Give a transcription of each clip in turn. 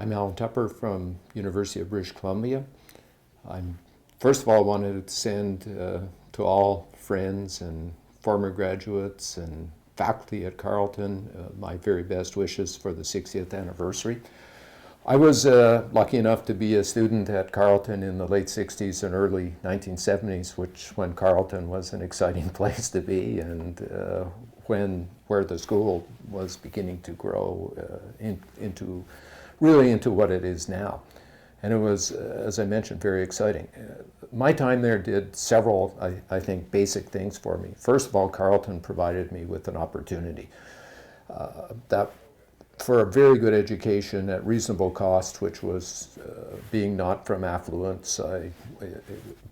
I'm Allan Tupper from University of British Columbia. I'm first of all wanted to send to all friends and former graduates and faculty at Carleton my very best wishes for the 60th anniversary. I was lucky enough to be a student at Carleton in the late 60s and early 1970s, when Carleton was an exciting place to be, and where the school was beginning to grow into what it is now. And it was, as I mentioned, very exciting. My time there did several, I think, basic things for me. First of all, Carleton provided me with an opportunity that for a very good education at reasonable cost, which was being not from affluence. It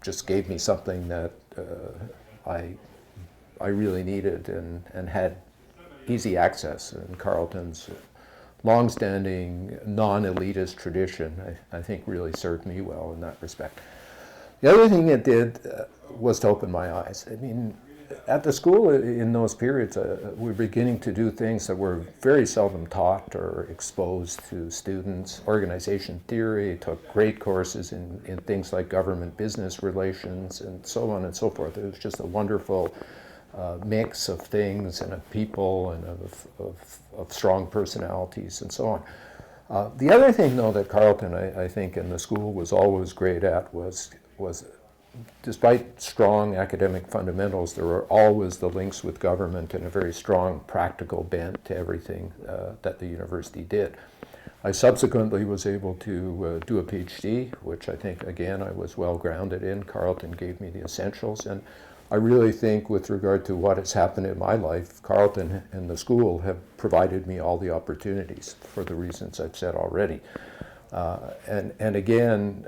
just gave me something that I really needed and had easy access. And Carleton's long-standing, non-elitist tradition, I think, really served me well in that respect. The other thing it did was to open my eyes. I mean, at the school in those periods, we were beginning to do things that were very seldom taught or exposed to students. Organization theory, took great courses in things like government-business relations and so on and so forth. It was just a wonderful mix of things and of people and of strong personalities and so on. The other thing, though, that Carleton, I think, and the school was always great at was despite strong academic fundamentals, there were always the links with government and a very strong practical bent to everything that the university did. I subsequently was able to do a PhD, which I think, again, I was well grounded in. Carleton gave me the essentials, and I really think, with regard to what has happened in my life, Carleton and the school have provided me all the opportunities for the reasons I've said already. And again,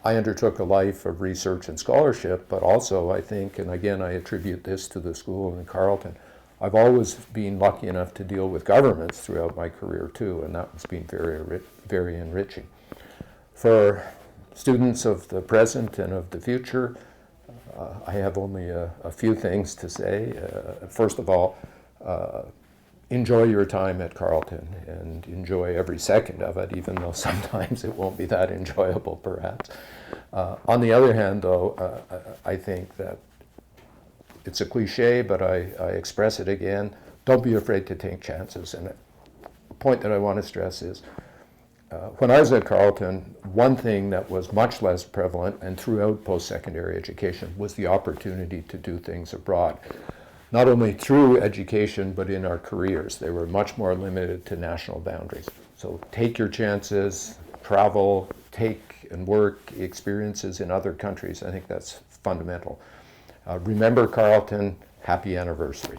I undertook a life of research and scholarship, but also I think, and again I attribute this to the school and Carleton, I've always been lucky enough to deal with governments throughout my career too, and that has been very enriching. For students of the present and of the future, I have only a few things to say. First of all, enjoy your time at Carleton and enjoy every second of it, even though sometimes it won't be that enjoyable, perhaps. On the other hand, though, I think that it's a cliche, but I express it again. Don't be afraid to take chances. And the point that I want to stress is, when I was at Carleton, one thing that was much less prevalent and throughout post-secondary education was the opportunity to do things abroad. Not only through education, but in our careers. They were much more limited to national boundaries. So take your chances, travel, take and work experiences in other countries. I think that's fundamental. Remember Carleton, happy anniversary.